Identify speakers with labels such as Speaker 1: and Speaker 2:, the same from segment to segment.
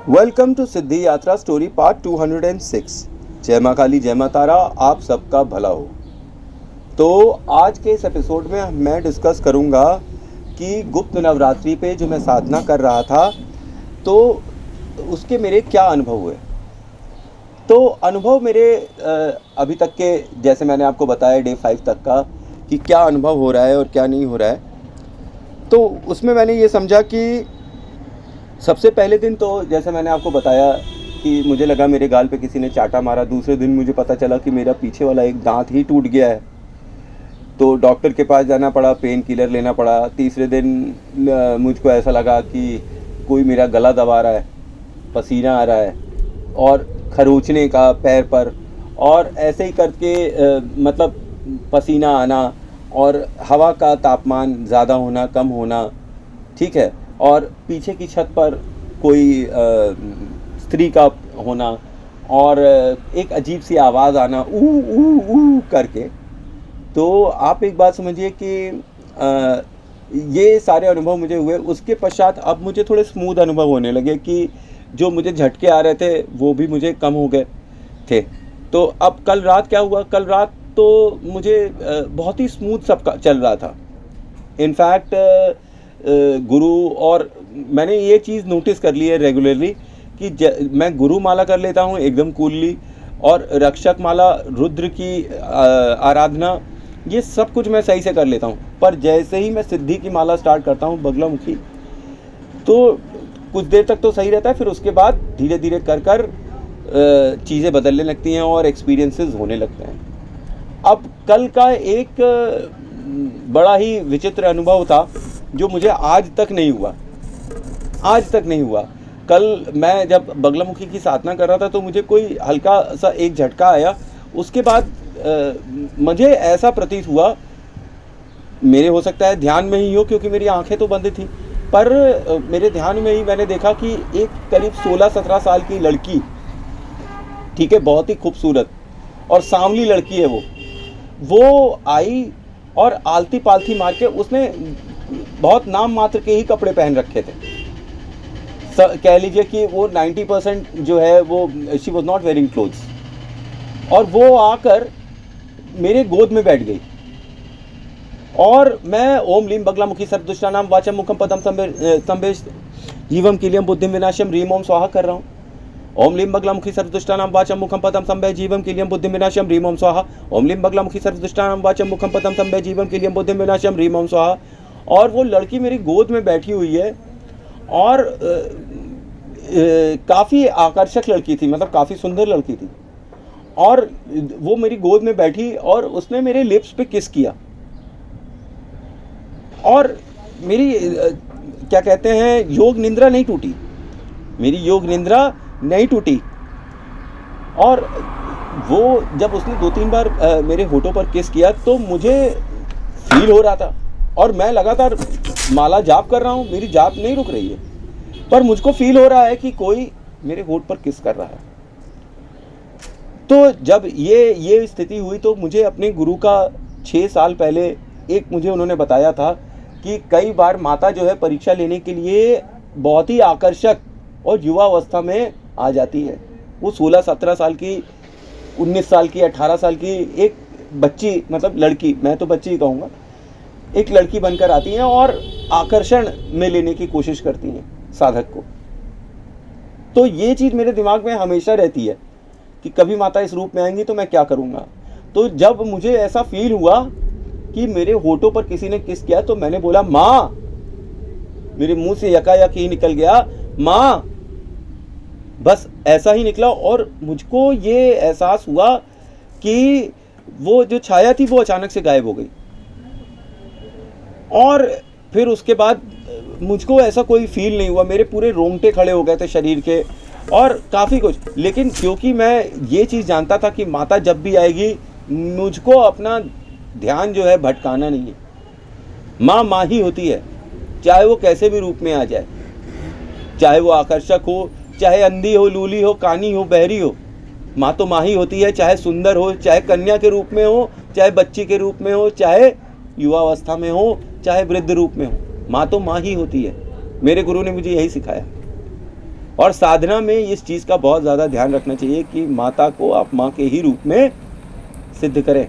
Speaker 1: Welcome to सिद्धि यात्रा story part 206। जय माँ काली जय माँ तारा, आप सबका भला हो। तो आज के इस एपिसोड में मैं डिस्कस करूँगा कि गुप्त नवरात्रि पे जो मैं साधना कर रहा था तो उसके मेरे क्या अनुभव हुए। तो अनुभव मेरे अभी तक के, जैसे मैंने आपको बताया डे 5 तक का, कि क्या अनुभव हो रहा है और क्या नहीं हो रहा है। तो उसमें मैंने ये समझा कि सबसे पहले दिन तो जैसे मैंने आपको बताया कि मुझे लगा मेरे गाल पे किसी ने चाटा मारा। दूसरे दिन मुझे पता चला कि मेरा पीछे वाला एक दांत ही टूट गया है, तो डॉक्टर के पास जाना पड़ा, पेन किलर लेना पड़ा। तीसरे दिन मुझको ऐसा लगा कि कोई मेरा गला दबा रहा है, पसीना आ रहा है और खरोचने का पैर पर, और ऐसे ही करके मतलब पसीना आना और हवा का तापमान ज़्यादा होना कम होना, ठीक है, और पीछे की छत पर कोई स्त्री का होना और एक अजीब सी आवाज़ आना ऊ ऊ ऊ करके। तो आप एक बात समझिए कि ये सारे अनुभव मुझे हुए। उसके पश्चात अब मुझे थोड़े स्मूथ अनुभव होने लगे कि जो मुझे झटके आ रहे थे वो भी मुझे कम हो गए थे। तो अब कल रात क्या हुआ, कल रात तो मुझे बहुत ही स्मूथ सब चल रहा था। इनफैक्ट गुरु, और मैंने ये चीज़ नोटिस कर ली है रेगुलरली कि मैं गुरु माला कर लेता हूँ एकदम कूलली, और रक्षक माला, रुद्र की आराधना, ये सब कुछ मैं सही से कर लेता हूँ। पर जैसे ही मैं सिद्धि की माला स्टार्ट करता हूँ, बगलामुखी, तो कुछ देर तक तो सही रहता है, फिर उसके बाद धीरे धीरे कर कर चीज़ें बदलने लगती हैं और एक्सपीरियंसेस होने लगते हैं। अब कल का एक बड़ा ही विचित्र अनुभव था जो मुझे आज तक नहीं हुआ। कल मैं जब बगलामुखी की साधना कर रहा था तो मुझे कोई हल्का सा एक झटका आया। उसके बाद मुझे ऐसा प्रतीत हुआ, मेरे हो सकता है ध्यान में ही हो क्योंकि मेरी आंखें तो बंद थी, पर मेरे ध्यान में ही मैंने देखा कि एक करीब 16-17 साल की लड़की, ठीक है, बहुत ही खूबसूरत और सांवली लड़की है वो आई और आलती पालती मार के, उसने बहुत नाम मात्र के ही कपड़े पहन रखे थे। कह लीजिए कि वो 90% जो है वो she was not wearing clothes, और वो आकर मेरे गोद में बैठ गई। और मैं ओम लीम बगलामुखी सर्वदुष्टानाम वाचम मुखम पदम संभेश जीवम किलियम बुद्धिम विनाशम रीम ओम स्वाहा कर रहा हूँ। ओम लीम बगलामुखी सर्वदुष्टानाम वाचम मुखम पदम संभय जीवम किलियम बुद्धिम विनाशम रीम ओम स्वाहा। ओम लीम बगलामुखी सर्वदुष्टानाम वाचम मुखम पदम संभय जीवम किलियम बुद्धिम विनाशम रीम ओम स्वाहा। और वो लड़की मेरी गोद में बैठी हुई है और काफ़ी आकर्षक लड़की थी, मतलब काफ़ी सुंदर लड़की थी, और वो मेरी गोद में बैठी और उसने मेरे लिप्स पे किस किया। और मेरी क्या कहते हैं, योग निंद्रा नहीं टूटी, मेरी योग निंद्रा नहीं टूटी। और वो जब उसने 2-3 बार मेरे होठों पर किस किया तो मुझे फील हो रहा था, और मैं लगातार माला जाप कर रहा हूँ, मेरी जाप नहीं रुक रही है, पर मुझको फील हो रहा है कि कोई मेरे होठ पर किस कर रहा है। तो जब ये स्थिति हुई तो मुझे अपने गुरु का 6 साल पहले एक मुझे उन्होंने बताया था कि कई बार माता जो है परीक्षा लेने के लिए बहुत ही आकर्षक और युवा अवस्था में आ जाती है। वो 16-17 साल की, 19 साल की, 18 साल की एक बच्ची, मतलब लड़की, मैं तो बच्ची ही कहूँगा, एक लड़की बनकर आती हैं और आकर्षण में लेने की कोशिश करती हैं साधक को। तो ये चीज़ मेरे दिमाग में हमेशा रहती है कि कभी माता इस रूप में आएंगी तो मैं क्या करूँगा। तो जब मुझे ऐसा फील हुआ कि मेरे होठों पर किसी ने किस किया तो मैंने बोला माँ, मेरे मुंह से यकायक ही निकल गया माँ, बस ऐसा ही निकला। और मुझको ये एहसास हुआ कि वो जो छाया थी वो अचानक से गायब हो गई, और फिर उसके बाद मुझको ऐसा कोई फील नहीं हुआ। मेरे पूरे रोंगटे खड़े हो गए थे शरीर के और काफ़ी कुछ। लेकिन क्योंकि मैं ये चीज़ जानता था कि माता जब भी आएगी मुझको अपना ध्यान जो है भटकाना नहीं है। माँ माँ ही होती है, चाहे वो कैसे भी रूप में आ जाए, चाहे वो आकर्षक हो, चाहे अंधी हो, लूली हो, कानी हो, बहरी हो, माँ तो माँ ही होती है। चाहे सुंदर हो, चाहे कन्या के रूप में हो, चाहे बच्ची के रूप में हो, चाहे युवावस्था में हो, चाहे वृद्ध रूप में हो, माँ तो माँ ही होती है। मेरे गुरु ने मुझे यही सिखाया। और साधना में इस चीज़ का बहुत ज़्यादा ध्यान रखना चाहिए कि माता को आप माँ के ही रूप में सिद्ध करें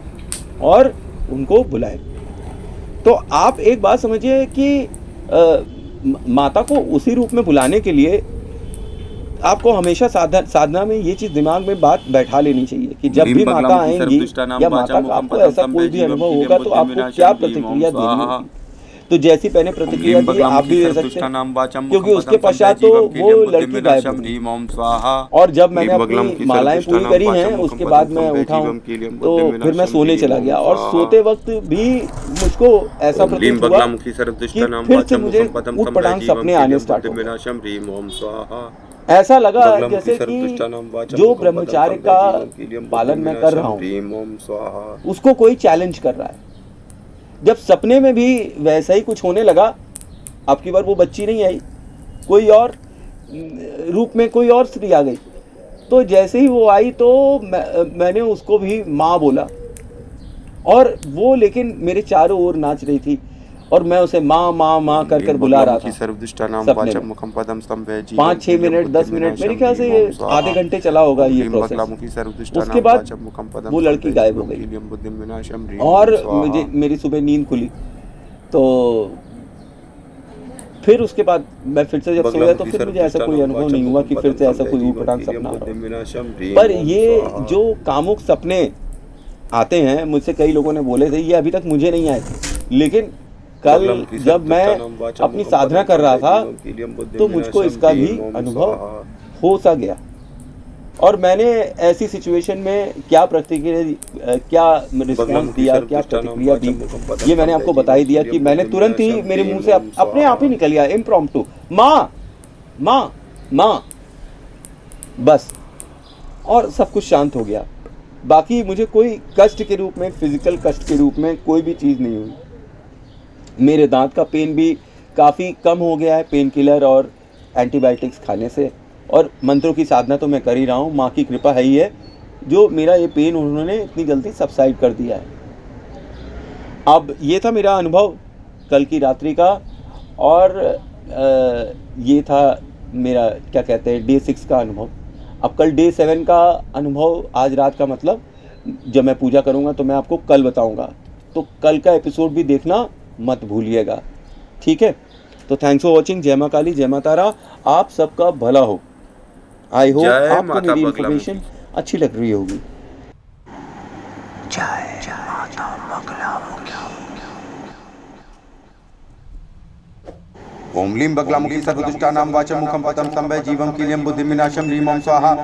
Speaker 1: और उनको बुलाएं। तो आप एक बात समझिए कि माता को उसी रूप में बुलाने के लिए आपको हमेशा साधना में ये चीज़ दिमाग में बात बैठा लेनी चाहिए कि जब भी माता आएंगी या माता का आपको ऐसा कोई भी अनुभव होगा तो आपको क्या प्रतिक्रिया देनी होगी। तो जैसी मैंने प्रतिक्रिया दी आप भी दे सकते हैं, क्योंकि उसके पश्चात तो वो लड़की गायब हो गई। और जब मैंने अपनी मालाएं पूरी करी हैं उसके बाद मैं उठा हूँ तो फिर मैं सोने चला गया, और सोते वक्त भी मुझको ऐसा प्रतीत हुआ कि फिर से मुझे ऊटपटांग सपने आने स्टार्ट हो गए। ऐसा लगा जैसे कि जो ब्रह्मचार्य का पालन मैं कर रहा हूँ उसको कोई चैलेंज कर रहा है। जब सपने में भी वैसा ही कुछ होने लगा, अब की बार वो बच्ची नहीं आई, कोई और रूप में कोई और स्त्री आ गई। तो जैसे ही वो आई तो मैंने उसको भी माँ बोला, और वो लेकिन मेरे चारों ओर नाच रही थी और मैं उसे माँ माँ माँ कर कर बुला रहा था। सपने में 5-6 मिनट 10 मिनट मेरे ख्याल से ये आधे घंटे चला होगा ये प्रोसेस। उसके बाद वो लड़की गायब हो गई और मुझे मेरी सुबह नींद खुली। तो फिर उसके बाद मैं फिर से जब सोया तो फिर मुझे ऐसा कोई अनुभव नहीं हुआ कि फिर से ऐसा कोई ऊटपटांग सपना आ रहा हो। पर ये जो कामुक सपने आते हैं, मुझसे कई लोगों ने बोले थे, ये अभी तक मुझे नहीं आए थे, लेकिन कल जब मैं अपनी साधना कर रहा था तो मुझको इसका भी अनुभव हो सा गया। और मैंने ऐसी सिचुएशन में क्या प्रतिक्रिया, क्या रिस्पॉन्स दिया, क्या प्रतिक्रिया दी, ये मैंने आपको बता ही दिया कि मैंने तुरंत ही मेरे मुंह से अपने आप ही निकल गया इम्प्रॉम्प्टू, माँ माँ माँ, बस, और सब कुछ शांत हो गया। बाकी मुझे कोई कष्ट के रूप में, फिजिकल कष्ट के रूप में कोई भी चीज़ नहीं हुई। मेरे दांत का पेन भी काफ़ी कम हो गया है पेन किलर और एंटीबायोटिक्स खाने से, और मंत्रों की साधना तो मैं कर ही रहा हूँ। माँ की कृपा है ही है जो मेरा ये पेन उन्होंने इतनी जल्दी सबसाइड कर दिया है। अब ये था मेरा अनुभव कल की रात्रि का, और ये था मेरा क्या कहते हैं डे 6 का अनुभव। अब कल डे 7 का अनुभव आज रात का, मतलब जब मैं पूजा करूँगा तो मैं आपको कल बताऊँगा। तो कल का एपिसोड भी देखना मत भूलिएगा, ठीक है। तो थैंक्स फॉर वॉचिंग। जय माँ काली, जय माँ तारा, आप सबका भला हो। आई होप आपको मेरी इन्फॉर्मेशन अच्छी लग रही होगी। जय माता बगलामुखी। ओम लीं बगलामुखी सर्वदुष्टानां वाचं मुखं पदं संभय जीवं कील्यं बुद्धिं विनाशं ह्रीं ओम स्वाहा।